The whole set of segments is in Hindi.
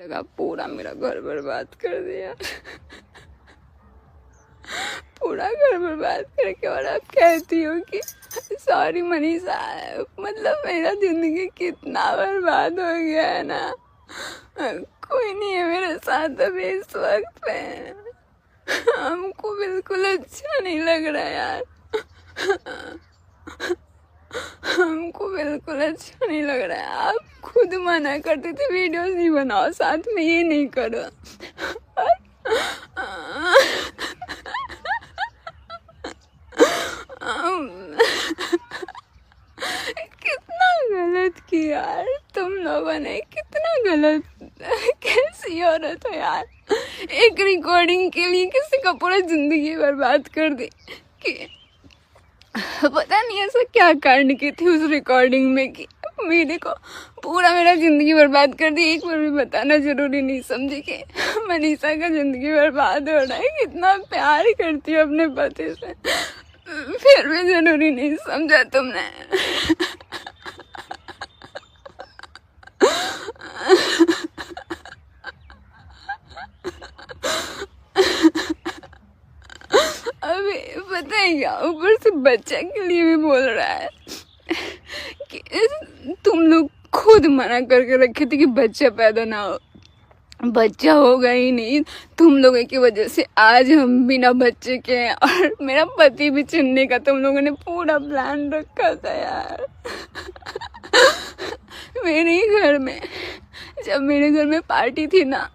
लगा पूरा मेरा घर बर्बाद कर दिया। पूरा घर बर्बाद करके और आप कहती हो कि सॉरी मनीषा। मतलब मेरा जिंदगी कितना बर्बाद हो गया है ना। कोई नहीं है मेरे साथ अभी इस वक्त पे। हमको बिल्कुल अच्छा नहीं लग रहा यार। हमको बिल्कुल अच्छा नहीं लग रहा है। आप खुद मना करते थे वीडियोस नहीं बनाओ, साथ में ये नहीं करो। कितना गलत किया यार तुम लोगों ने, कितना गलत। कैसी औरत हो यार, एक रिकॉर्डिंग के लिए किसी का पूरा जिंदगी बर्बाद कर दी। कि पता नहीं ऐसा क्या कांड की थी उस रिकॉर्डिंग में कि मेरे को पूरा मेरा ज़िंदगी बर्बाद कर दी। एक बार भी बताना ज़रूरी नहीं समझी कि मनीषा का ज़िंदगी बर्बाद हो रहा है। कितना प्यार करती है अपने पति से, फिर भी ज़रूरी नहीं समझा तुमने। अभी पता है क्या, ऊपर से बच्चे के लिए भी बोल रहा है कि तुम लोग खुद मना करके रखे थे कि बच्चा पैदा ना हो। बच्चा होगा ही नहीं तुम लोगों की वजह से। आज हम बिना बच्चे के हैं और मेरा पति भी चुनने का तुम लोगों ने पूरा प्लान रखा था यार। मेरे ही घर में, जब मेरे घर में पार्टी थी ना,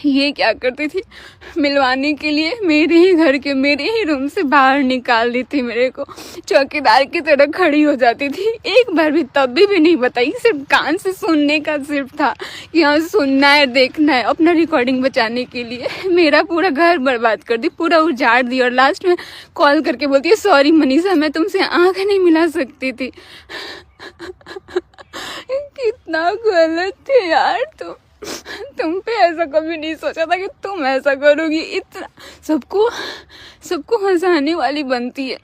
ये क्या करती थी, मिलवाने के लिए मेरे ही घर के मेरे ही रूम से बाहर निकाल दी थी। मेरे को चौकीदार की तरह खड़ी हो जाती थी। एक बार भी तब भी नहीं बताई, सिर्फ कान से सुनने का सिर्फ था कि हाँ सुनना है देखना है, अपना रिकॉर्डिंग बचाने के लिए मेरा पूरा घर बर्बाद कर दी, पूरा उजाड़ दी। और लास्ट में कॉल करके बोलती है सॉरी मनीषा, मैं तुमसे आँख नहीं मिला सकती थी। कितना गलत थे यार तुम पे ऐसा कभी नहीं सोचा था कि तुम ऐसा करोगी। इतना सबको हंसाने वाली बनती है।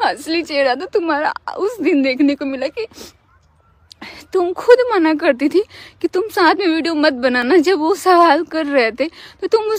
असली चेहरा तो तुम्हारा उस दिन देखने को मिला कि तुम खुद मना करती थी कि तुम साथ में वीडियो मत बनाना। जब वो सवाल कर रहे थे तो तुम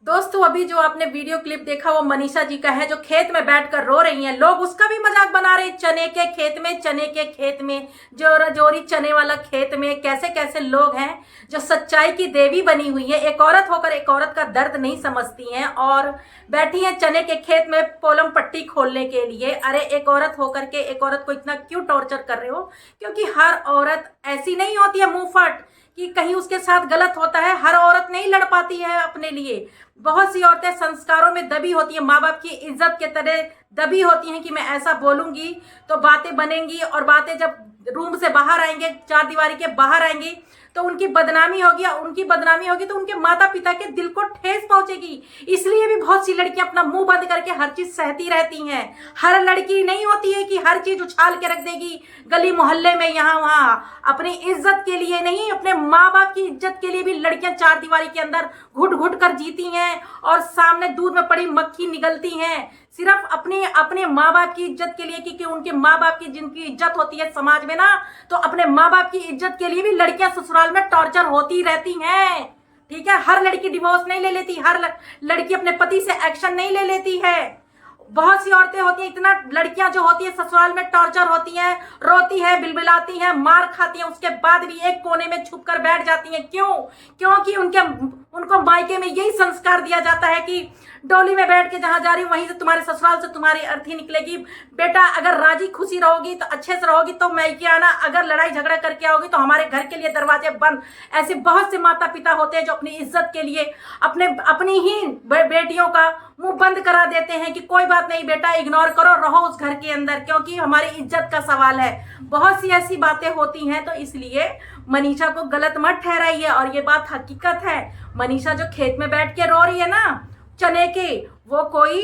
दोस्तों अभी जो आपने वीडियो क्लिप देखा वो मनीषा जी का है, जो खेत में बैठकर रो रही हैं। लोग उसका भी मजाक बना रहे हैं। चने के खेत में जो रजोरी चने वाला खेत में कैसे कैसे लोग हैं जो सच्चाई की देवी बनी हुई है। एक औरत होकर एक औरत का दर्द नहीं समझती हैं और बैठी हैं चने के खेत में पोलम पट्टी खोलने के लिए। अरे एक औरत होकर के एक औरत को इतना क्यों टॉर्चर कर रहे हो? क्योंकि हर औरत ऐसी नहीं होती है मुंह फट कि कहीं उसके साथ गलत होता है। हर औरत नहीं लड़ पाती है अपने लिए। बहुत सी औरतें संस्कारों में दबी होती हैं, माँ बाप की इज्जत के तरह दबी होती हैं कि मैं ऐसा बोलूंगी तो बातें बनेंगी, और बातें जब रूम से बाहर आएंगे, चार दीवारी के बाहर आएंगी तो उनकी बदनामी होगी, और उनकी बदनामी होगी तो उनके माता पिता के दिल को ठेस पहुंचेगी। इसलिए भी बहुत सी लड़कियां अपना मुंह बंद करके हर चीज सहती रहती हैं। हर लड़की नहीं होती है कि हर चीज उछाल के रख देगी गली मोहल्ले में, यहाँ वहाँ। अपनी इज्जत के लिए नहीं, अपने माँ बाप की इज्जत के लिए भी लड़कियां चार दीवारी के अंदर घुट घुट कर जीती हैं और सामने दूध में पड़ी मक्खी निगलती हैं, सिर्फ अपने माँ बाप की इज्जत के लिए। क्योंकि उनके माँ बाप की जिनकी इज्जत होती है समाज में ना, तो अपने माँ बाप की इज्जत के लिए भी लड़कियां ससुराल में टॉर्चर होती रहती हैं। ठीक है, हर लड़की डिवोर्स नहीं ले लेती, हर लड़की अपने पति से एक्शन नहीं ले लेती है। बहुत सी औरतें होती हैं, इतना लड़कियां जो होती है ससुराल में टॉर्चर होती हैं, रोती हैं, बिलबिलाती हैं, मार खाती हैं, उसके बाद भी एक कोने में छुप कर बैठ जाती हैं। क्यों? क्योंकि उनको मायके में यही संस्कार दिया जाता है कि डोली में बैठ के जहां जा रही वहीं से तुम्हारे ससुराल से तुम्हारी अर्थी निकलेगी। बेटा अगर राजी खुशी रहोगी तो अच्छे से रहोगी तो मैके आना, अगर लड़ाई झगड़ा करके आओगी तो हमारे घर के लिए दरवाजे बंद। ऐसे बहुत से माता पिता होते हैं जो अपनी इज्जत के लिए अपनी ही बेटियों का मुंह बंद करा देते हैं कि कोई बात नहीं बेटा, इग्नोर करो, रहो उस घर के अंदर, क्योंकि हमारी इज्जत का सवाल है। बहुत सी ऐसी बातें होती हैं, तो इसलिए मनीषा को गलत मत ठहराइए। और ये बात हकीकत है, मनीषा जो खेत में बैठ के रो रही है ना चने के, वो कोई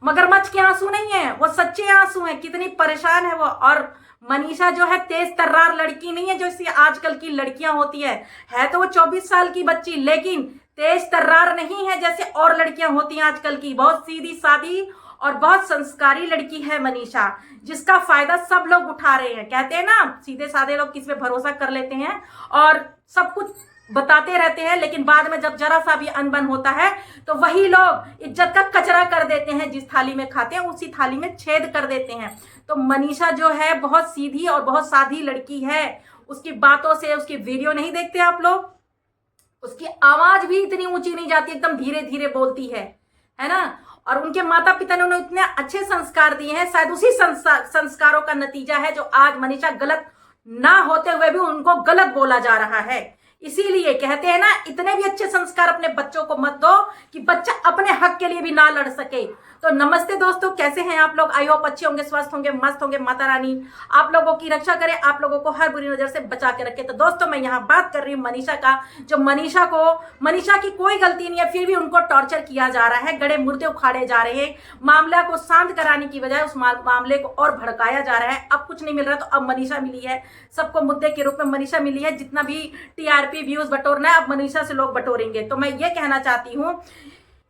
मगरमच्छ के आंसू नहीं है, वो सच्चे आंसू हैं। कितनी परेशान है वो। और मनीषा जो है तेज तर्रार लड़की नहीं है जैसी आजकल की लड़कियां होती है तो वो 24 साल की बच्ची, लेकिन तेज तर्रार नहीं है जैसे और लड़कियां होती हैं आजकल की। बहुत सीधी सादी और बहुत संस्कारी लड़की है मनीषा, जिसका फायदा सब लोग उठा रहे हैं। कहते हैं ना, सीधे साधे लोग किस पे भरोसा कर लेते हैं और सब कुछ बताते रहते हैं, लेकिन बाद में जब जरा सा भी अनबन होता है तो वही लोग इज्जत का कचरा कर देते हैं। जिस थाली में खाते हैं उसी थाली में छेद कर देते हैं। तो मनीषा जो है बहुत सीधी और बहुत साधी लड़की है। उसकी बातों से, उसकी वीडियो नहीं देखते आप लोग, उसकी आवाज भी इतनी ऊंची नहीं जाती, एकदम धीरे धीरे बोलती है ना। और उनके माता पिता ने उन्हें इतने अच्छे संस्कार दिए हैं, शायद उसी संस्कारों का नतीजा है जो आज मनीषा गलत ना होते हुए भी उनको गलत बोला जा रहा है। इसीलिए कहते हैं ना, इतने भी अच्छे संस्कार अपने बच्चों को मत दो कि बच्चा अपने हक के लिए भी ना लड़ सके। तो नमस्ते दोस्तों, कैसे हैं आप लोग? आई होप अच्छे होंगे, स्वस्थ होंगे, मस्त होंगे। माता रानी आप लोगों की रक्षा करे, आप लोगों को हर बुरी नजर से बचा के रखे। तो दोस्तों, मैं यहाँ बात कर रही हूँ मनीषा का, जो मनीषा की कोई गलती नहीं है, फिर भी उनको टॉर्चर किया जा रहा है, गड़े मुर्दे उखाड़े जा रहे हैं। मामला को शांत कराने की बजाय उस मामले को और भड़काया जा रहा है। अब कुछ नहीं मिल रहा तो अब मनीषा मिली है, सबको मुद्दे के रूप में मनीषा मिली है। जितना भी टीआरपी व्यूज बटोरना है अब मनीषा से लोग बटोरेंगे। तो मैं ये कहना चाहती हूँ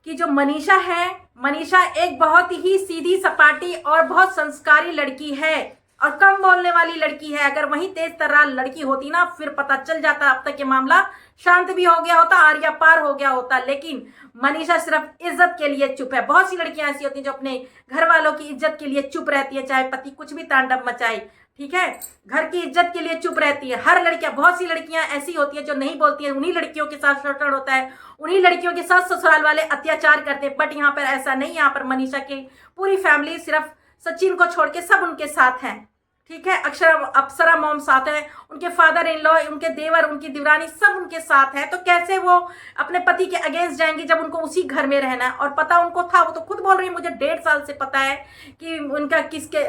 कि जो मनीषा है, मनीषा एक बहुत ही सीधी सपाटी और बहुत संस्कारी लड़की है और कम बोलने वाली लड़की है। अगर वही तेज तर्रार लड़की होती ना, फिर पता चल जाता, अब तक ये मामला शांत भी हो गया होता, आर्या पार हो गया होता। लेकिन मनीषा सिर्फ इज्जत के लिए चुप है। बहुत सी लड़कियां ऐसी होती हैं जो अपने घर वालों की इज्जत के लिए चुप रहती है, चाहे पति कुछ भी तांडव मचाए, ठीक है, घर की इज्जत के लिए चुप रहती है। हर लड़कियां, बहुत सी लड़कियां ऐसी होती है जो नहीं बोलती है। उन्हीं लड़कियों के साथ शोषण होता है, उन्हीं लड़कियों के साथ ससुराल वाले अत्याचार करते हैं। बट यहाँ पर ऐसा नहीं, यहाँ पर मनीषा की पूरी फैमिली, सिर्फ सचिन को छोड़ के सब उनके साथ हैं, ठीक है। अप्सरा मॉम साथ है, उनके फादर इन लॉ, उनके देवर, उनकी दिवरानी सब उनके साथ है। तो कैसे वो अपने पति के अगेंस्ट जाएंगी जब उनको उसी घर में रहना है? और पता उनको था, वो तो खुद बोल रही है, मुझे 1.5 साल से पता है कि उनका किसके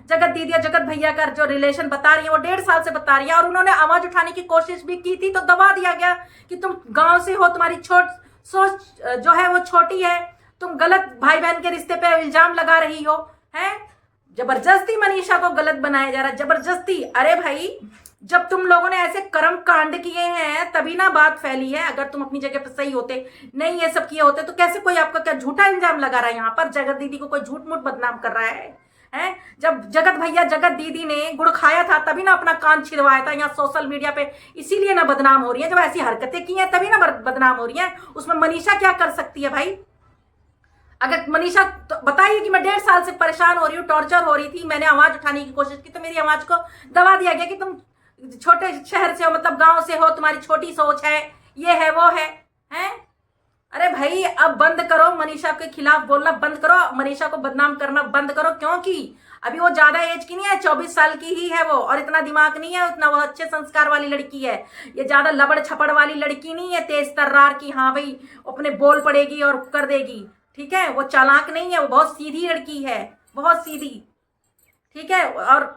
जगत दीदी और जगत भैया का जो रिलेशन बता रही है वो 1.5 साल से बता रही है। और उन्होंने आवाज उठाने की कोशिश भी की थी तो दबा दिया गया कि तुम गाँव से हो, तुम्हारी सोच जो है वो छोटी है, तुम गलत भाई बहन के रिश्ते पे इल्जाम लगा रही हो, है। जबरदस्ती मनीषा को गलत बनाया जा रहा है, जबरदस्ती। अरे भाई, जब तुम लोगों ने ऐसे कर्म कांड किए हैं तभी ना बात फैली है। अगर तुम अपनी जगह पर सही होते, नहीं ये सब किए होते, तो कैसे कोई आपका क्या झूठा इल्जाम लगा रहा है? यहाँ पर जगत दीदी को कोई झूठ मूठ बदनाम कर रहा है? जब जगत भैया जगत दीदी ने गुड़ खाया था तभी ना अपना कान छिदवाया था। यहाँ सोशल मीडिया पे इसीलिए ना बदनाम हो रही है, जब ऐसी हरकतें की हैं तभी ना बदनाम हो रही है। उसमें मनीषा क्या कर सकती है भाई? अगर मनीषा तो बताइए कि मैं 1.5 साल से परेशान हो रही हूँ, टॉर्चर हो रही थी, मैंने आवाज उठाने की कोशिश की तो मेरी आवाज को दबा दिया गया कि तुम छोटे शहर से हो, मतलब गांव से हो, तुम्हारी छोटी सोच है, ये है वो है, हैं? अरे भाई, अब बंद करो, मनीषा के खिलाफ बोलना बंद करो, मनीषा को बदनाम करना बंद करो। क्योंकि अभी वो ज्यादा एज की नहीं है, 24 साल की ही है वो, और इतना दिमाग नहीं है, उतना वो अच्छे संस्कार वाली लड़की है। ये ज्यादा लबड़ छपड़ वाली लड़की नहीं है, तेज तर्रार की, हाँ भाई अपने बोल पड़ेगी और कर देगी, ठीक है। वो चालाक नहीं है, वो बहुत सीधी लड़की है, बहुत सीधी, ठीक है। और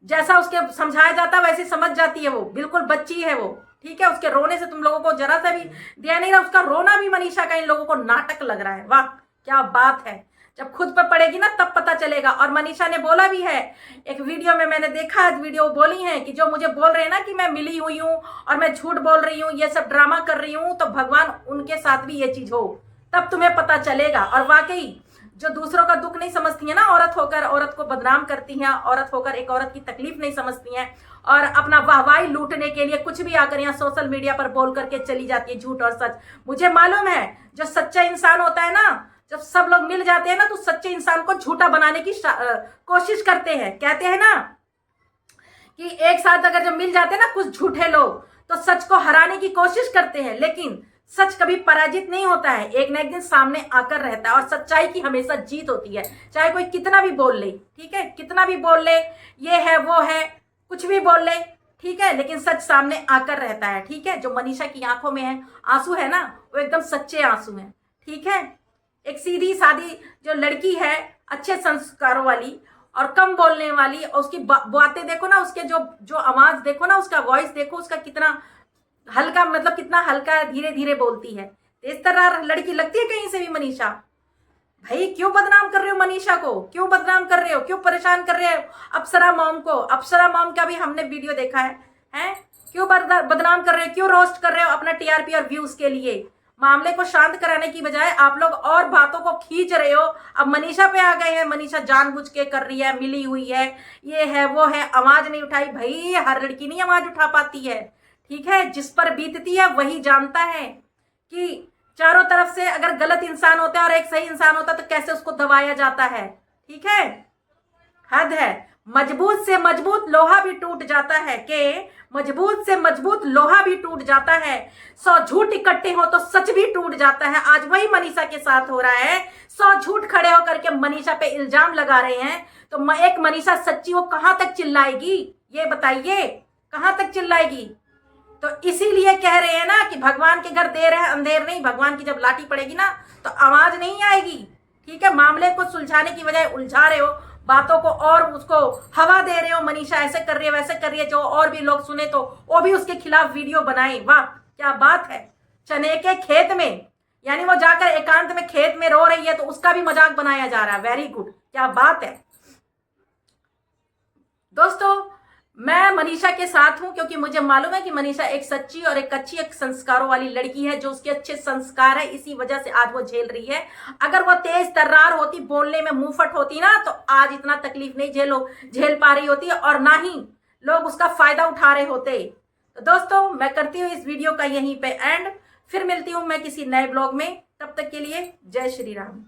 जैसा उसके समझाया जाता है वैसे समझ जाती है वो, बिल्कुल बच्ची है वो, ठीक है। उसके रोने से तुम लोगों को जरा सा भी दिया नहीं रहा, उसका रोना भी मनीषा का इन लोगों को नाटक लग रहा है। वाह क्या बात है, जब खुद पर पड़ेगी ना तब पता चलेगा। और मनीषा ने बोला भी है एक वीडियो में, मैंने देखा वीडियो, बोली है कि जो मुझे बोल रहे हैं ना कि मैं मिली हुई हूँ और मैं झूठ बोल रही हूँ, ये सब ड्रामा कर रही हूँ, तो भगवान उनके साथ भी ये चीज हो तब तुम्हें पता चलेगा। और वाकई जो दूसरों का दुख नहीं समझती है ना, औरत होकर औरत को बदनाम करती हैं, औरत होकर एक औरत की तकलीफ नहीं समझती हैं और अपना वाहवाही लूटने के लिए कुछ भी आकर यहाँ सोशल मीडिया पर बोल करके चली जाती है, झूठ और सच। मुझे मालूम है जो सच्चा इंसान होता है ना, जब सब लोग मिल जाते हैं ना तो सच्चे इंसान को झूठा बनाने की कोशिश करते हैं। कहते हैं ना कि एक साथ अगर जब मिल जाते हैं ना कुछ झूठे लोग तो सच को हराने की कोशिश करते हैं, लेकिन सच कभी पराजित नहीं होता है, एक ना एक दिन सामने आकर रहता है। और सच्चाई की हमेशा जीत होती है, चाहे कोई कितना भी बोल ले, ठीक है, कितना भी बोल ले, ये है वो है, कुछ भी बोल ले, ठीक है, लेकिन सच सामने आकर रहता है, ठीक है। जो मनीषा की आंखों में है आंसू है ना, वो एकदम सच्चे आंसू हैं, ठीक है। एक सीधी सादी जो लड़की है, अच्छे संस्कारों वाली और कम बोलने वाली, और उसकी बातें देखो ना, उसके जो आवाज देखो ना, उसका वॉइस देखो, उसका कितना हल्का, मतलब कितना हल्का धीरे धीरे बोलती है। तेज तर्रार लड़की लगती है कहीं से भी मनीषा। भाई क्यों बदनाम कर रहे हो मनीषा को, क्यों बदनाम कर रहे हो, क्यों परेशान कर रहे हो अप्सरा मॉम को? अप्सरा मॉम का भी हमने वीडियो देखा है, हैं? क्यों बदनाम कर रहे हो, क्यों रोस्ट कर रहे हो अपना टीआरपी और व्यूज के लिए? मामले को शांत कराने की बजाय आप लोग और बातों को खींच रहे हो। अब मनीषा पे आ गए हैं, मनीषा जानबूझ के कर रही है, मिली हुई है, ये है वो है, आवाज नहीं उठाई। भाई हर लड़की नहीं आवाज उठा पाती है, ठीक है। जिस पर बीतती है वही जानता है कि चारों तरफ से अगर गलत इंसान होता है और एक सही इंसान होता है तो कैसे उसको दबाया जाता है, ठीक है। हद है। मजबूत से मजबूत लोहा भी टूट जाता है कि मजबूत से मजबूत लोहा भी टूट जाता है। 100 झूठ इकट्ठे हो तो सच भी टूट जाता है। आज वही मनीषा के साथ हो रहा है। 100 झूठ खड़े होकर के मनीषा पे इल्जाम लगा रहे हैं, तो एक मनीषा सच्ची वो कहां तक चिल्लाएगी, ये बताइए, कहां तक चिल्लाएगी। तो इसीलिए कह रहे हैं ना कि भगवान के घर देर है अंधेर नहीं। भगवान की जब लाठी पड़ेगी ना तो आवाज नहीं आएगी, ठीक है। मामले को सुलझाने की बजाय उलझा रहे हो, बातों को और उसको हवा दे रहे हो। मनीषा ऐसे कर रही है, वैसे कर रही है, जो और भी लोग सुने तो वो भी उसके खिलाफ वीडियो बनाए। वाह क्या बात है। चने के खेत में, यानी वो जाकर एकांत में खेत में रो रही है तो उसका भी मजाक बनाया जा रहा है। वेरी गुड, क्या बात है। दोस्तों मैं मनीषा के साथ हूं क्योंकि मुझे मालूम है कि मनीषा एक सच्ची और एक अच्छी, एक संस्कारों वाली लड़की है, जो उसके अच्छे संस्कार है, इसी वजह से आज वो झेल रही है। अगर वो तेज तर्रार होती, बोलने में मुंहफट होती ना, तो आज इतना तकलीफ नहीं झेल पा रही होती और ना ही लोग उसका फायदा उठा रहे होते। तो दोस्तों मैं करती हूँ इस वीडियो का यहीं पे एंड, फिर मिलती हूँ मैं किसी नए ब्लॉग में। तब तक के लिए जय श्री राम।